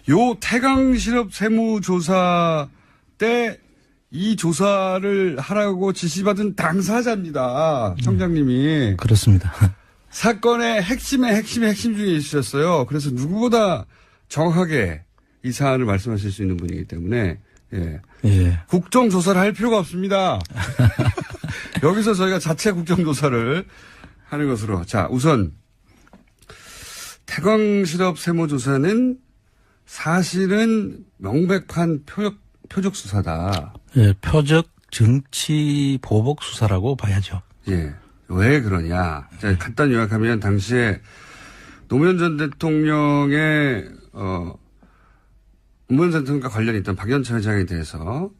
요 태강실업 세무조사 때 이 조사를 하라고 지시받은 당사자입니다. 청장님이. 그렇습니다. 사건의 핵심 중에 있으셨어요. 그래서 누구보다 정확하게 이 사안을 말씀하실 수 있는 분이기 때문에 예. 국정조사를 할 필요가 없습니다. 여기서 저희가 자체 국정조사를 하는 것으로. 자, 우선 태광실업 세무조사는 사실은 명백한 표적 수사다. 예, 표적 정치 보복 수사라고 봐야죠. 예. 왜 그러냐. 자, 간단히 요약하면 당시에 노무현 전 대통령의 노무현 전 대통령과 관련이 있던 박연차 회장에 대해서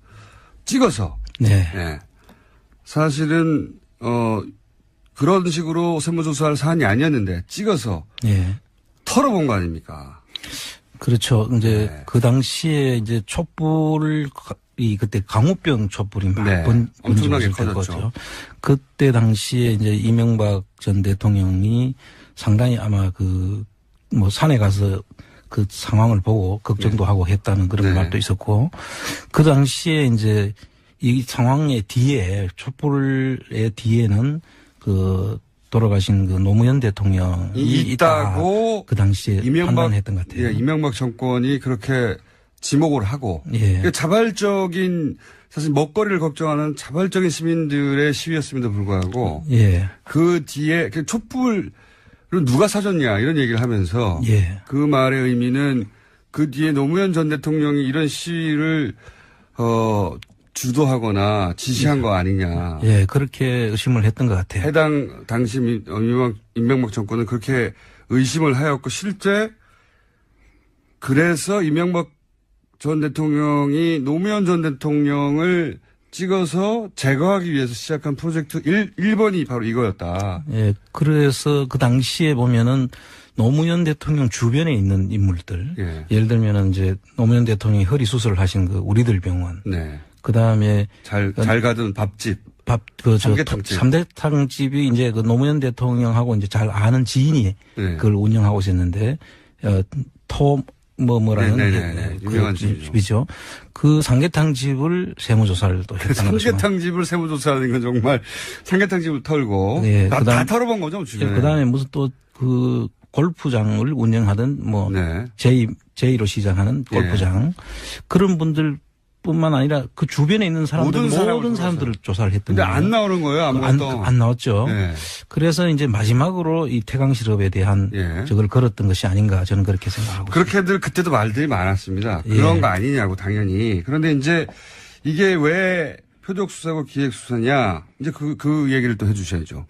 찍어서 네. 예. 사실은 그런 식으로 세무조사할 사안이 아니었는데 찍어서 예. 털어본 거 아닙니까? 그렇죠. 이제 네. 그 당시에 이제 촛불 그때 강우병 촛불이 막 네. 엄청나게 커졌죠. 그때 당시에 이제 이명박 전 대통령이 상당히 아마 뭐 산에 가서 그 상황을 보고 걱정도 하고 했다는 그런 말도 있었고 그 당시에 이제 이 상황의 뒤에 촛불의 뒤에는 돌아가신 노무현 대통령이 있다고 그 당시에 판단했던 것 같아요. 예, 이명박 정권이 그렇게 지목을 하고 예. 자발적인 사실 먹거리를 걱정하는 자발적인 시민들의 시위였음에도 불구하고 예. 그 뒤에 촛불을 누가 사줬냐 이런 얘기를 하면서 예. 그 말의 의미는 그 뒤에 노무현 전 대통령이 이런 시위를 주도하거나 지시한 거 아니냐. 예, 그렇게 의심을 했던 것 같아요. 해당 당시 이명박 정권은 그렇게 의심을 하였고 실제 그래서 이명박 전 대통령이 노무현 전 대통령을 찍어서 제거하기 위해서 시작한 프로젝트 1번이 바로 이거였다. 예, 그래서 그 당시에 보면은 노무현 대통령 주변에 있는 인물들. 예. 예를 들면은 이제 노무현 대통령이 허리 수술을 하신 우리들 병원. 네. 그 다음에. 잘 가던 밥집. 삼계탕집이 이제 노무현 대통령하고 이제 잘 아는 지인이 그걸 운영하고 있었는데, 뭐라는 유명한 집이죠. 그 삼계탕집을 세무조사를 또 했다는 거죠. 삼계탕집을 세무조사하는 건 정말 삼계탕집을 털고 네, 다 털어본 거죠 주변에. 그다음에 무슨 또 골프장을 운영하던 제2로 시작하는 골프장 그런 분들뿐만 아니라 그 주변에 있는 사람들 모든 사람들을 조사를 했던 거예요. 근데 안 나오는 거예요 아무것도. 안 나왔죠. 네. 그래서 이제 마지막으로 이 태강실업에 대한 저걸 걸었던 것이 아닌가 저는 그렇게 생각하고 있습니다. 그렇게들 그때도 말들이 많았습니다. 그런 거 아니냐고 당연히. 그런데 이제 이게 왜 표적수사고 기획수사냐 이제 그 얘기를 또 해주셔야죠.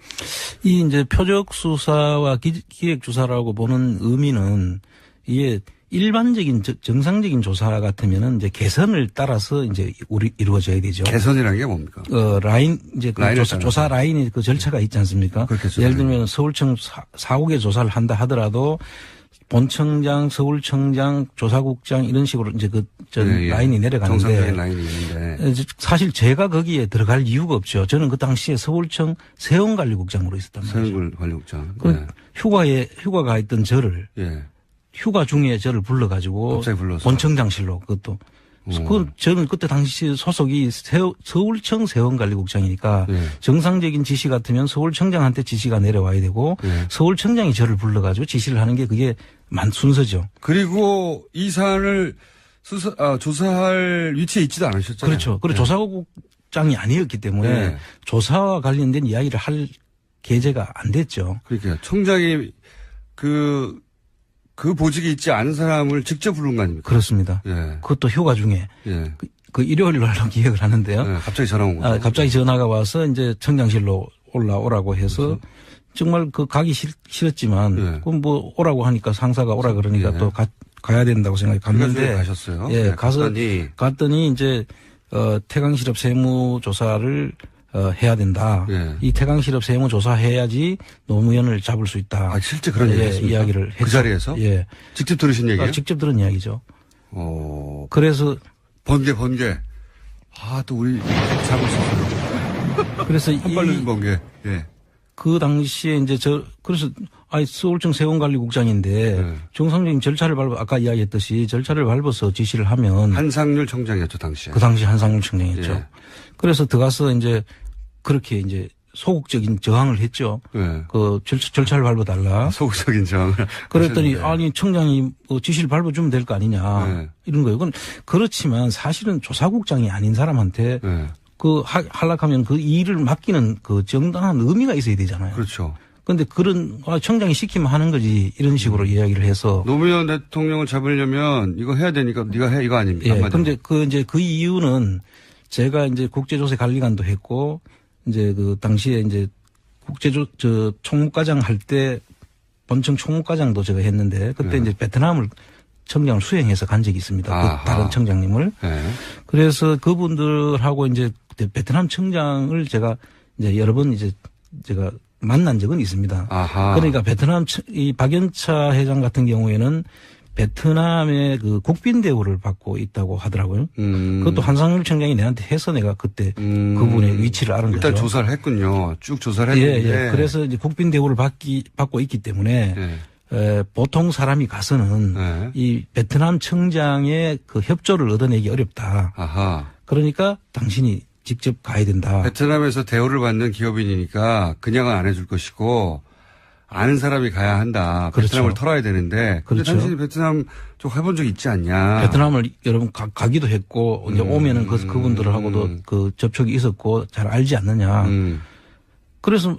이 이제 표적수사와 기획조사라고 보는 의미는 이게 일반적인 정상적인 조사 같으면은 이제 개선을 따라서 이제 이루어져야 되죠. 개선이라는 게 뭡니까? 라인 이제 조사 라인이 그 절차가 있지 않습니까? 그렇겠죠. 예를 들면 서울청 4국의 조사를 한다 하더라도 본청장, 서울청장, 조사국장 이런 식으로 이제 라인이 내려가는데 정상적인 라인이 있는데 사실 제가 거기에 들어갈 이유가 없죠. 저는 그 당시에 서울청 세원관리국장으로 있었단 말이죠. 세원관리국장. 휴가가 있던 저를 휴가 중에 저를 불러가지고 갑자기 불러서 본청장실로 그것도 저는 그때 당시 소속이 서울청 세원관리국장이니까 정상적인 지시 같으면 서울청장한테 지시가 내려와야 되고 서울청장이 저를 불러가지고 지시를 하는 게 그게 순서죠. 그리고 이 사안을 조사할 위치에 있지도 않으셨잖아요. 그렇죠. 그리고 조사국장이 아니었기 때문에 조사와 관련된 이야기를 할 계제가 안 됐죠. 그러니까 청장이 그 보직이 있지 않은 사람을 직접 부른 거 아닙니까? 그렇습니다. 그것도 휴가 중에. 그 일요일 날로 기획을 하는데요. 갑자기 전화 온 거죠. 갑자기 전화가 와서 이제 청장실로 올라오라고 해서 정말 가기 싫었지만 그럼 뭐 오라고 하니까 상사가 오라 그러니까 또 가야 된다고 생각해 갔는데. 가셨어요? 갔더니 이제 태강실업 세무조사를 해야 된다. 이 태강실업 세무조사해야지 노무현을 잡을 수 있다. 실제 그런 이야기를 했죠. 그 자리에서? 직접 들으신 얘기예요? 직접 들은 이야기죠. 그래서 번개. 또 우리 잡을 수 있어요. 그래서 한 발로 번개. 그 당시에 이제 그래서 서울청 세원관리국장인데 정상적인 절차를 아까 이야기했듯이 절차를 밟아서 지시를 하면 한상률 청장이었죠, 당시에. 그 당시 한상률 청장이었죠. 예. 그래서 들어가서 이제 그렇게 이제 소극적인 저항을 했죠. 예. 그 절차를 밟아달라. 소극적인 저항을. 그랬더니 하셨는데. 아니 청장이 지시를 밟아주면 될 거 아니냐 네. 이런 거예요. 그렇지만 사실은 조사국장이 아닌 사람한테 네. 그 하락하면 그 일을 맡기는 그 정당한 의미가 있어야 되잖아요. 그렇죠. 그런데 그런 청장이 시키면 하는 거지 이런 식으로 이야기를 해서 노무현 대통령을 잡으려면 이거 해야 되니까 네가 해 이거 아닙니까? 예. 그런데 그 이유는 제가 이제 국제조세 관리관도 했고 이제 그 당시에 이제 총무과장 할 때 본청 총무과장도 제가 했는데 그때 이제 베트남을 청장을 수행해서 간 적이 있습니다. 그 다른 청장님을. 네. 그래서 그분들하고 이제 베트남 청장을 제가 이제 여러 번 이제 제가 만난 적은 있습니다. 아하. 그러니까 베트남 이 박연차 회장 같은 경우에는 베트남의 그 국빈 대우를 받고 있다고 하더라고요. 그것도 한상률 청장이 내한테 해서 내가 그때 그분의 위치를 알은 일단 거죠. 조사를 했군요. 쭉 조사를 했는데. 예. 그래서 이제 국빈 대우를 받고 있기 때문에 보통 사람이 가서는 이 베트남 청장의 그 협조를 얻어내기 어렵다. 아하. 그러니까 당신이 직접 가야 된다. 베트남에서 대우를 받는 기업인이니까 그냥은 안 해줄 것이고 아는 사람이 가야 한다. 그렇죠. 베트남을 털어야 되는데. 그런데 그렇죠. 당신이 베트남 쪽 해본 적 있지 않냐. 베트남을 여러분 가기도 했고 이제 오면은 그분들하고도 그 접촉이 있었고 잘 알지 않느냐. 그래서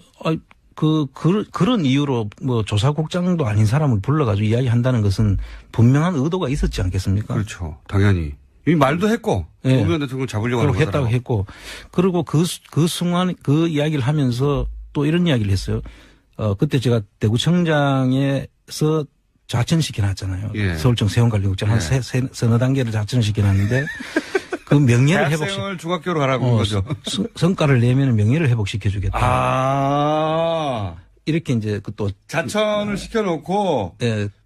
그런 이유로 뭐 조사국장도 아닌 사람을 불러가지고 이야기한다는 것은 분명한 의도가 있었지 않겠습니까? 그렇죠. 당연히. 이미 말도 했고. 네. 노무현 대통령 잡으려고 하는 했다고 했고. 그리고 그 순간 그 이야기를 하면서 또 이런 이야기를 했어요. 그때 제가 대구청장에서 자천시켜 놨잖아요. 예. 서울청 세원관리국장 한 서너 단계를 자천을 시켜놨는데 그 명예를 대학생을 중학교로 가라고 한 거죠. 성과를 내면 명예를 회복시켜주겠다. 아. 이렇게 이제 또 자천을 시켜놓고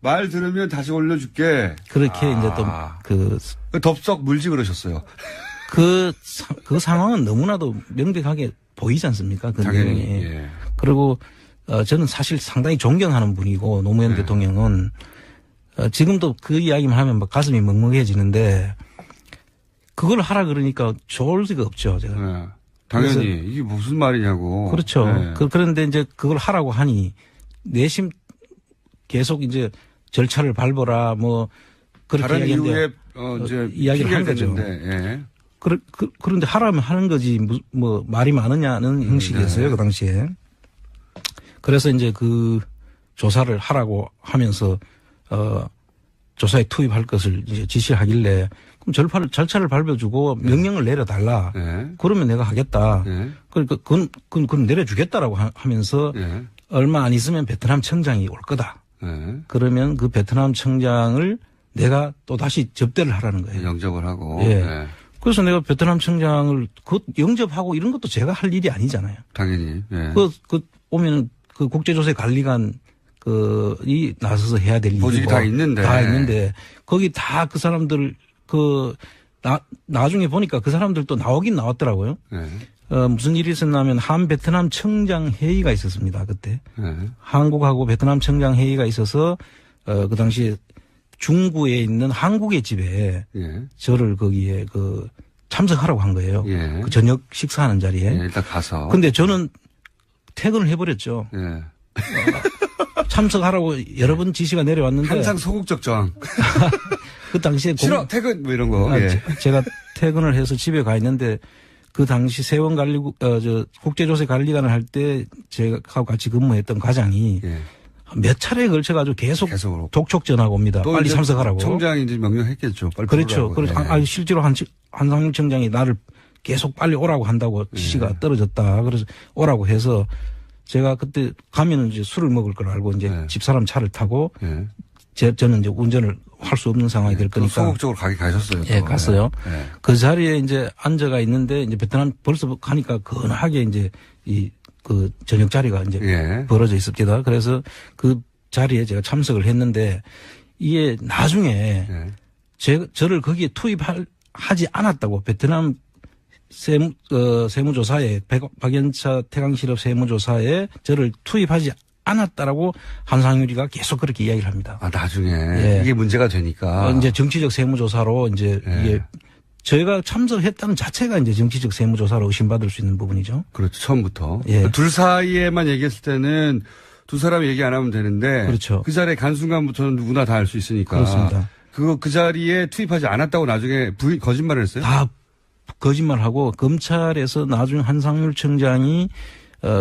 말 들으면 다시 올려줄게. 그렇게 이제 또 덥석 물지 그러셨어요. 그 상황은 너무나도 명백하게 보이지 않습니까? 그 당연히. 내용이. 예. 그리고 저는 사실 상당히 존경하는 분이고 노무현 대통령은 지금도 그 이야기만 하면 막 가슴이 먹먹해지는데 그걸 하라 그러니까 좋을 리가 없죠. 제가. 당연히 이게 무슨 말이냐고. 그렇죠. 그런데 이제 그걸 하라고 하니 내심 계속 이제 절차를 밟아라 뭐 그렇게 다른 이유에 이제 이야기를 한 거죠. 그런데 하라면 하는 거지 뭐 말이 많으냐는 형식이었어요. 그 당시에. 그래서 이제 그 조사를 하라고 하면서 조사에 투입할 것을 이제 지시하길래 그럼 절차를 밟아주고 명령을 내려달라. 그러면 내가 하겠다. 그러니까 그건 내려주겠다라고 하면서 얼마 안 있으면 베트남 청장이 올 거다. 그러면 그 베트남 청장을 내가 또 다시 접대를 하라는 거예요. 영접을 하고. 그래서 내가 베트남 청장을 영접하고 이런 것도 제가 할 일이 아니잖아요. 당연히. 오면은 그 국제조세 관리관 이 나서서 해야 될 일이고. 보직이 다 있는데. 다 있는데 거기 다 그 사람들 나중에 보니까 그 사람들도 나오긴 나왔더라고요. 무슨 일이 있었냐면 한 베트남 청장 회의가 있었습니다. 그때. 한국하고 베트남 청장 회의가 있어서 그 당시에 중구에 있는 한국의 집에 저를 거기에 참석하라고 한 거예요. 그 저녁 식사하는 자리에. 일단 가서. 근데 저는 퇴근을 해버렸죠. 참석하라고 여러 번 지시가 내려왔는데. 항상 소극적 저항. 그 당시에. 싫어, 퇴근, 뭐 이런 거. 제가 퇴근을 해서 집에 가 있는데 그 당시 국제조세 관리관을 할 때 제가 같이 근무했던 과장이 몇 차례에 걸쳐가지고 계속 독촉 전화가 옵니다. 빨리 참석하라고. 청장이 이제 명령했겠죠. 빨리 그렇죠. 그래서 실제로 한상률 청장이 나를 계속 빨리 오라고 한다고 지시가 떨어졌다. 그래서 오라고 해서 제가 그때 가면은 이제 술을 먹을 걸 알고 이제 집사람 차를 타고 저는 이제 운전을 할 수 없는 상황이 될 거니까. 소극적으로 가셨어요. 갔어요. 그 자리에 이제 앉아가 있는데 이제 베트남 벌써 가니까 건하게 이제 그 저녁 자리가 이제 벌어져 있습니다. 그래서 그 자리에 제가 참석을 했는데 이게 나중에 저를 거기에 투입하지 않았다고 베트남 세무조사에 박연차 태강실업 세무조사에 저를 투입하지 않았다라고 한상유리가 계속 그렇게 이야기를 합니다. 아, 나중에 이게 문제가 되니까 이제 정치적 세무조사로 이제 이게 저희가 참석했다는 자체가 이제 정치적 세무조사로 의심받을 수 있는 부분이죠. 그렇죠. 처음부터. 둘 사이에만 얘기했을 때는 두 사람이 얘기 안 하면 되는데. 그렇죠. 그 자리에 간 순간부터는 누구나 다 알 수 있으니까. 그렇습니다. 그 자리에 투입하지 않았다고 나중에 거짓말을 했어요? 다 거짓말하고 검찰에서 나중에 한상률 청장이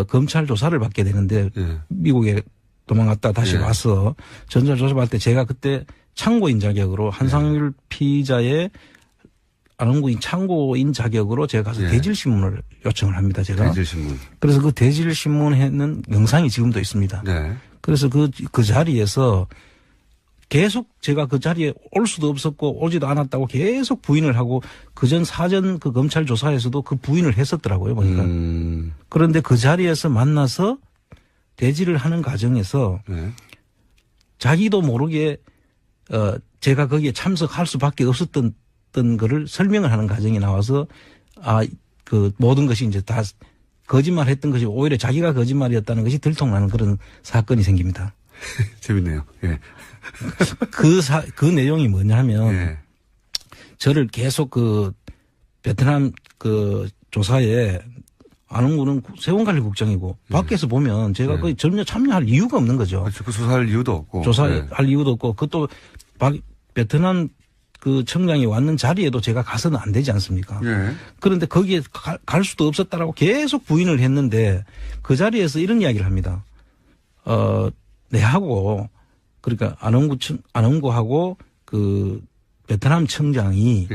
검찰 조사를 받게 되는데 미국에 도망갔다 다시 와서 전자 조사받을 때 제가 그때 참고인 자격으로 한상률 피의자의 안원구인 참고인 자격으로 제가 가서 대질신문을 요청을 합니다. 제가. 대질신문. 그래서 그 대질신문 했는 영상이 지금도 있습니다. 네. 그래서 그 자리에서 계속 제가 그 자리에 올 수도 없었고 오지도 않았다고 계속 부인을 하고 그전 사전 그 검찰 조사에서도 그 부인을 했었더라고요. 보니까. 그런데 그 자리에서 만나서 대질을 하는 과정에서 자기도 모르게 제가 거기에 참석할 수밖에 없었던 거를 설명을 하는 과정이 나와서 그 모든 것이 이제 다 거짓말 했던 것이 오히려 자기가 거짓말이었다는 것이 들통나는 그런 사건이 생깁니다. 재밌네요. 예. 그 내용이 뭐냐면 저를 계속 그 베트남 그 조사에 안원구는 세원관리국장이고 밖에서 보면 제가 거의 전혀 참여할 이유가 없는 거죠. 그렇죠. 그 조사할 이유도 없고. 조사할 이유도 없고 그것도 베트남 그 청장이 왔는 자리에도 제가 가서는 안 되지 않습니까? 그런데 거기에 갈 수도 없었다라고 계속 부인을 했는데 그 자리에서 이런 이야기를 합니다. 내하고 그러니까 안원구하고 그 베트남 청장이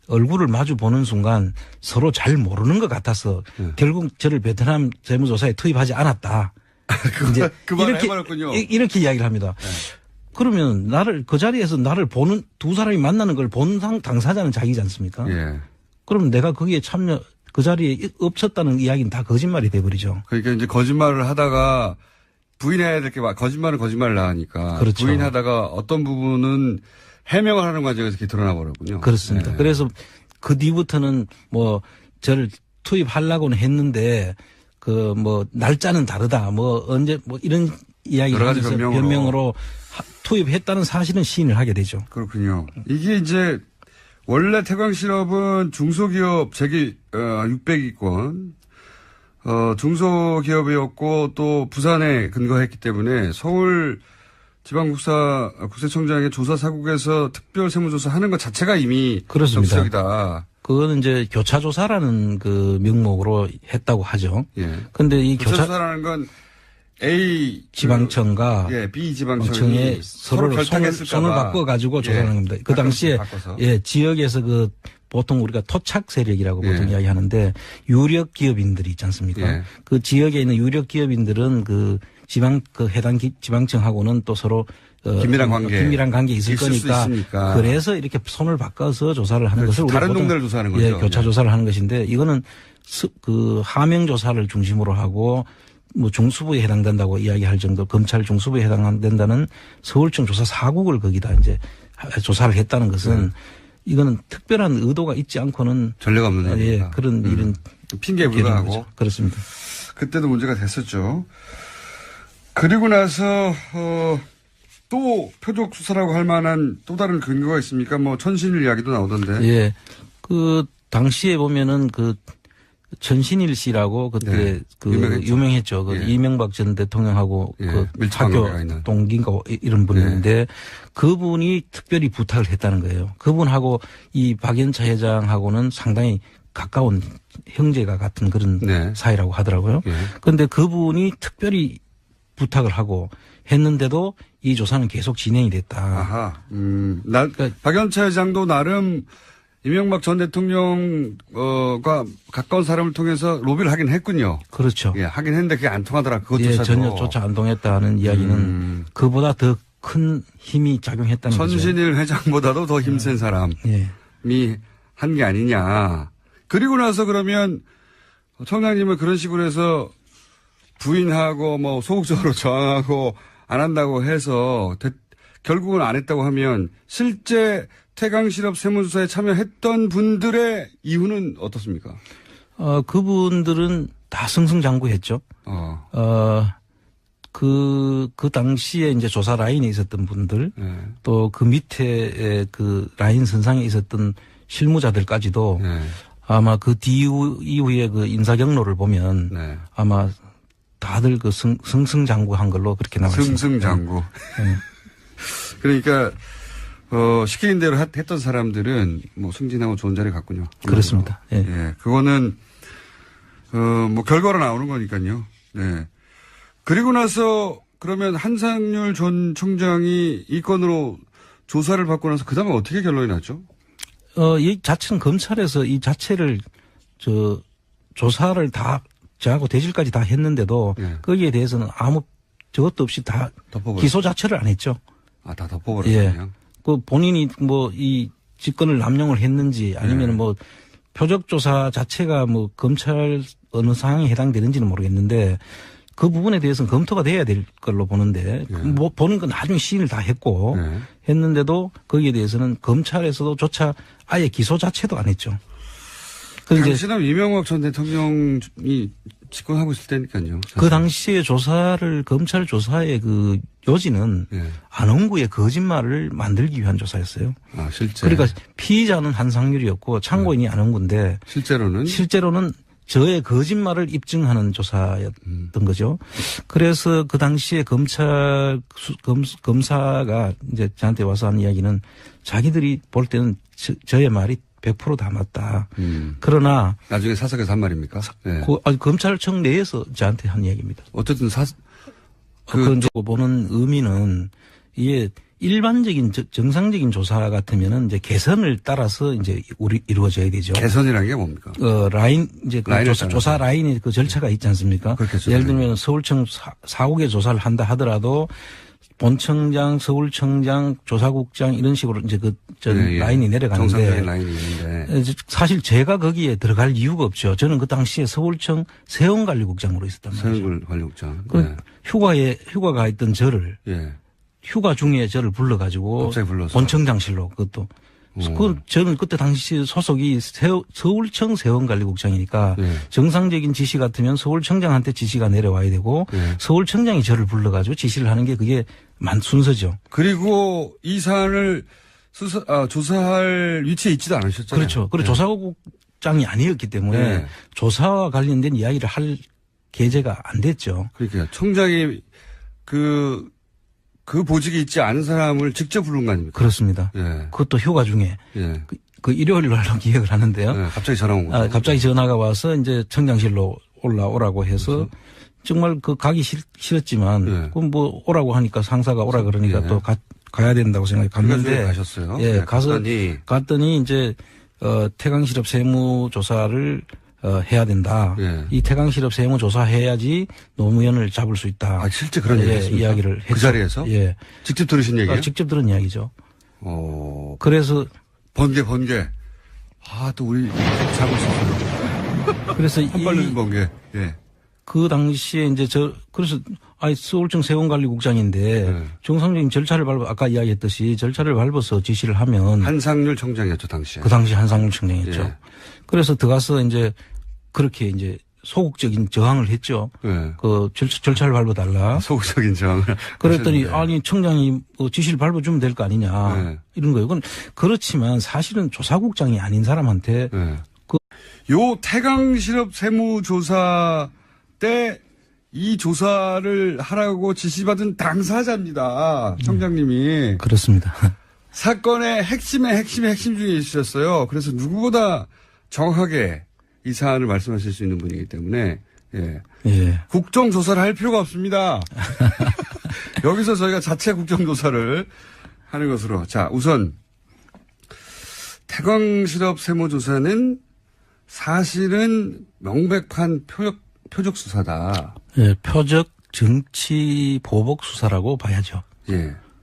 얼굴을 마주 보는 순간 서로 잘 모르는 것 같아서 결국 저를 베트남 세무조사에 투입하지 않았다. 이제 이렇게 이야기를 합니다. 그러면 그 자리에서 나를 보는 두 사람이 만나는 걸 본 당사자는 자기지 않습니까? 그럼 내가 거기에 그 자리에 없었다는 이야기는 다 거짓말이 돼버리죠. 그러니까 이제 거짓말을 하다가 부인해야 될 게 거짓말을 하니까. 그렇죠. 부인하다가 어떤 부분은 해명을 하는 과정에서 이렇게 드러나 버렸군요. 그렇습니다. 그래서 그 뒤부터는 뭐 저를 투입하려고는 했는데 그 뭐 날짜는 다르다 뭐 언제 뭐 이런 이야기를 하면서 변명으로 투입했다는 사실은 시인을 하게 되죠. 그렇군요. 이게 이제 원래 태광실업은 중소기업 재기 600위권 중소기업이었고 또 부산에 근거했기 때문에 서울 지방국세청장의 조사 사국에서 특별 세무조사 하는 것 자체가 이미 정치적이다. 그거는 이제 교차조사라는 그 명목으로 했다고 하죠. 그런데 이 교차조사라는 건 A 지방청과 B 지방청이 서로 손을 바꿔가지고 조사하는 겁니다. 그 당시에 지역에서 그 보통 우리가 토착 세력이라고 보통 이야기하는데 유력 기업인들이 있지 않습니까? 그 지역에 있는 유력 기업인들은 그 해당 지방청하고는 또 서로 긴밀한 관계 있을 거니까 그래서 이렇게 손을 바꿔서 조사를 하는 것을 다른 동네를 조사하는 거죠. 교차 조사를 하는 것인데 이거는 그 하명 조사를 중심으로 하고 뭐 중수부에 해당된다고 이야기할 정도 검찰 중수부에 해당된다는 서울청 조사 사국을 거기다 이제 조사를 했다는 것은 이거는 특별한 의도가 있지 않고는 전례가 없는 일이다. 그런 일은 핑계에 불과하고 그렇습니다. 그때도 문제가 됐었죠. 그리고 나서 또 표적 수사라고 할 만한 또 다른 근거가 있습니까? 뭐 천신일 이야기도 나오던데. 그 당시에 보면은 그 천신일 씨라고 그때 유명했죠. 그 이명박 전 대통령하고 그 학교 동기인가 이런 분인데 그분이 특별히 부탁을 했다는 거예요. 그분하고 이 박연차 회장하고는 상당히 가까운 형제가 같은 그런 사이라고 하더라고요. 그런데 그분이 특별히 부탁을 하고 했는데도 이 조사는 계속 진행이 됐다. 그러니까 박연차 회장도 나름 이명박 전 대통령과 가까운 사람을 통해서 로비를 하긴 했군요. 그렇죠. 하긴 했는데 그게 안 통하더라. 그것조차도. 전혀조차 안 통했다는 이야기는 그보다 더 큰 힘이 작용했다는 거죠. 천신일 회장보다도 더 힘센 사람이 한 게 아니냐. 그리고 나서 그러면 청장님을 그런 식으로 해서 부인하고 뭐 소극적으로 저항하고 안 한다고 해서 결국은 안 했다고 하면 실제 태강실업 세무조사에 참여했던 분들의 이유는 어떻습니까? 그분들은 다 승승장구했죠. 그 당시에 이제 조사 라인에 있었던 분들, 네. 또 그 밑에 그 라인 선상에 있었던 실무자들까지도 네. 아마 그 이후에 그 인사 경로를 보면 네. 아마 다들 그 승승장구한 걸로 그렇게 나와 있습니다. 승승장구. 네. 그러니까 시키는 대로 했던 사람들은 뭐 승진하고 좋은 자리 갔군요. 그렇습니다. 예. 예. 그거는 뭐 결과로 나오는 거니까요. 네. 그리고 나서 그러면 한상률 전 청장이 이 건으로 조사를 받고 나서 그다음에 어떻게 결론이 났죠? 이 자체는 검찰에서 이 자체를 조사를 다 저하고 대질까지 다 했는데도 네. 거기에 대해서는 아무 저것도 없이 다 기소 자체를 안 했죠. 다 덮어버렸어요. 예. 그냥. 그 본인이 뭐 이 직권을 남용을 했는지 아니면 네. 뭐 표적 조사 자체가 뭐 검찰 어느 상황에 해당되는지는 모르겠는데 그 부분에 대해서는 검토가 돼야 될 걸로 보는데 네. 뭐 보는 건 나중에 시인을 다 했고 네. 했는데도 거기에 대해서는 검찰에서도조차 아예 기소 자체도 안 했죠. 그 이제 당시는 이명박 전 대통령이 집권하고 있을 때니까요. 사실. 그 당시에 조사를 검찰 조사의 그 요지는 네. 안홍구의 거짓말을 만들기 위한 조사였어요. 실제. 그러니까 피의자는 한상률이었고 참고인이 안홍구인데 실제로는 저의 거짓말을 입증하는 조사였던 거죠. 그래서 그 당시에 검사가 이제 저한테 와서 한 이야기는 자기들이 볼 때는 저의 말이 100% 다 맞다. 그러나 나중에 사석에서 한 말입니까? 네. 검찰청 내에서 저한테 한 이야기입니다. 어쨌든 그건 보는 의미는 이게 일반적인 정상적인 조사 같으면은 이제 개선을 따라서 이제 이루어져야 되죠. 개선이라는 게 뭡니까? 라인 이제 그 조사 라인의 그 절차가 있지 않습니까? 그렇겠죠. 예를 들면 서울청 4국의 조사를 한다 하더라도 본청장, 서울청장, 조사국장 이런 식으로 이제 라인이 내려가는데 정상적인 라인이 있는데 사실 제가 거기에 들어갈 이유가 없죠. 저는 그 당시에 서울청 세원관리국장으로 있었단 말이죠. 세원관리국장. 네. 휴가가 있던 저를 휴가 중에 저를 불러가지고 갑자기 불러서 본청장실로 그것도. 저는 그때 당시 소속이 서울청 세원관리국장이니까 정상적인 지시 같으면 서울청장한테 지시가 내려와야 되고 서울청장이 저를 불러가지고 지시를 하는 게 그게 순서죠. 그리고 이 사안을 조사할 위치에 있지도 않으셨잖아요. 그렇죠. 그리고 조사국장이 아니었기 때문에 조사와 관련된 이야기를 할 계제가 안 됐죠. 그러니까 청장이 그 보직이 있지 않은 사람을 직접 부른 거 아닙니까? 그렇습니다. 그것도 휴가 중에. 그 일요일 날로 기획을 하는데요. 갑자기 전화 온 거죠. 갑자기 전화가 와서 이제 청장실로 올라오라고 해서 그렇죠. 정말 가기 싫었지만 그럼 뭐 오라고 하니까 상사가 오라 그러니까 또 가야 된다고 생각해 갔는데. 가셨어요. 갔더니 이제 태강실업 세무조사를 해야 된다. 이 태강실업 세무조사해야지 노무현을 잡을 수 있다. 실제 그런 이야기를 했죠. 그 자리에서? 직접 들으신 얘기예요? 직접 들은 이야기죠. 그래서 번개. 또 우리 잡을 수 있어요. 그래서 한발로 번개. 그 당시에 이제 그래서 서울청 세원관리국장인데 정상적인 절차를 아까 이야기했듯이 절차를 밟아서 지시를 하면 한상률 청장이었죠 당시에. 그 당시 한상률 청장이었죠. 그래서 들어가서 이제 그렇게 이제 소극적인 저항을 했죠. 그 절차를 밟아달라. 소극적인 저항을. 그랬더니 아니 청장이 지시를 밟아주면 될 거 아니냐 이런 거예요. 그렇지만 사실은 조사국장이 아닌 사람한테 요 태강실업 세무조사 때 이 조사를 하라고 지시받은 당사자입니다. 청장님이. 그렇습니다. 사건의 핵심 중에 있으셨어요. 그래서 누구보다 정확하게 이 사안을 말씀하실 수 있는 분이기 때문에 국정조사를 할 필요가 없습니다. 여기서 저희가 자체 국정조사를 하는 것으로. 자, 우선 태광실업 세무조사는 사실은 명백한 표적 수사다. 표적 정치 보복 수사라고 봐야죠.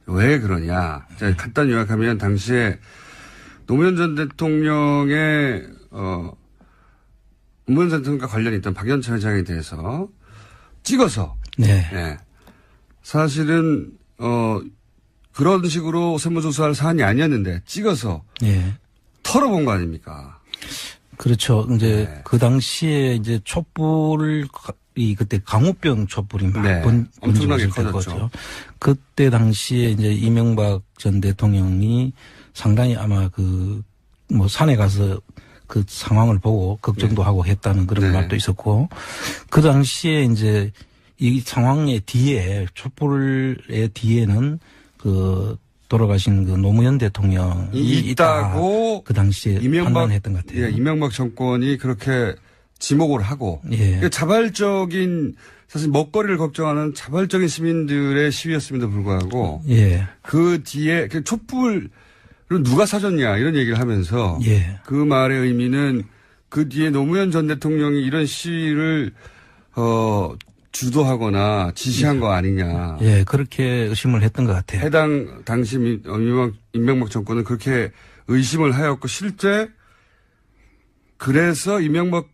왜 그러냐. 자, 간단히 요약하면 당시에 노무현 전 대통령의 노무현 전 대통령과 관련이 있던 박연차 회장에 대해서 찍어서 사실은 그런 식으로 세무조사할 사안이 아니었는데 찍어서 예. 털어본 거 아닙니까? 그렇죠. 이제 네. 그 당시에 이제 촛불을 그때 강우병 촛불이 막 네. 엄청나게 커졌죠. 그때 당시에 이제 이명박 전 대통령이 상당히 아마 뭐 산에 가서 그 상황을 보고 걱정도 네. 하고 했다는 그런 네. 말도 있었고 그 당시에 이제 이 상황의 뒤에 촛불의 뒤에는 돌아가신 그 노무현 대통령이 있다고 그 당시에 판단했던 것 같아요. 예, 이명박 정권이 그렇게 지목을 하고 예. 자발적인 사실 먹거리를 걱정하는 자발적인 시민들의 시위였음에도 불구하고 예. 그 뒤에 촛불을 누가 사줬냐 이런 얘기를 하면서 예. 그 말의 의미는 그 뒤에 노무현 전 대통령이 이런 시위를 주도하거나 지시한 거 아니냐. 예, 그렇게 의심을 했던 것 같아요. 해당 당시 이명박 정권은 그렇게 의심을 하였고 실제 그래서 이명박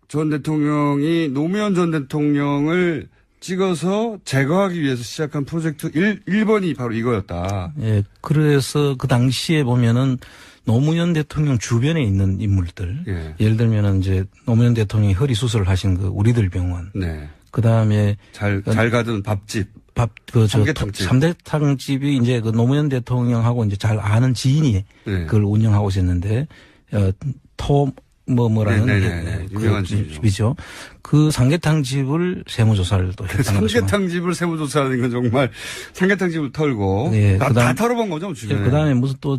전 대통령이 노무현 전 대통령을 찍어서 제거하기 위해서 시작한 프로젝트 1번이 바로 이거였다. 예, 그래서 그 당시에 보면은 노무현 대통령 주변에 있는 인물들. 예. 예를 들면은 이제 노무현 대통령이 허리 수술을 하신 그 우리들 병원. 네. 그 다음에 잘 가던 밥집. 삼계탕집이 이제 그 노무현 대통령하고 이제 잘 아는 지인이 네. 그걸 운영하고 있었는데, 뭐라는 네네네. 유명한 집이죠. 그 삼계탕집을 세무조사를 또 했다는 거죠. 삼계탕집을 세무조사하는 건 정말 삼계탕집을 털고. 네. 다 털어본 거죠, 주변에. 그 다음에 무슨 또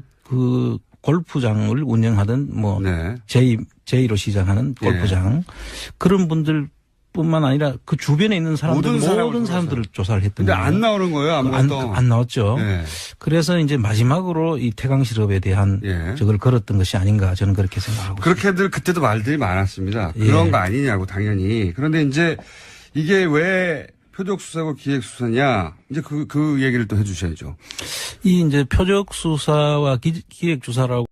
골프장을 운영하던 네. 제2로 시작하는 골프장. 그런 분들 뿐만 아니라 그 주변에 있는 사람들 모든 사람들을 조사를 했던 거예요. 거예요. 근데 안 나오는 거예요, 아무것도. 안 나왔죠. 네. 그래서 이제 마지막으로 이 태강실업에 대한 저걸 걸었던 것이 아닌가 저는 그렇게 생각하고 그렇게들 그때도 말들이 많았습니다. 그런 거 아니냐고 당연히. 그런데 이제 이게 왜 표적수사고 기획수사냐 이제 그 얘기를 또 해주셔야죠. 이 이제 표적수사와 기획수사라고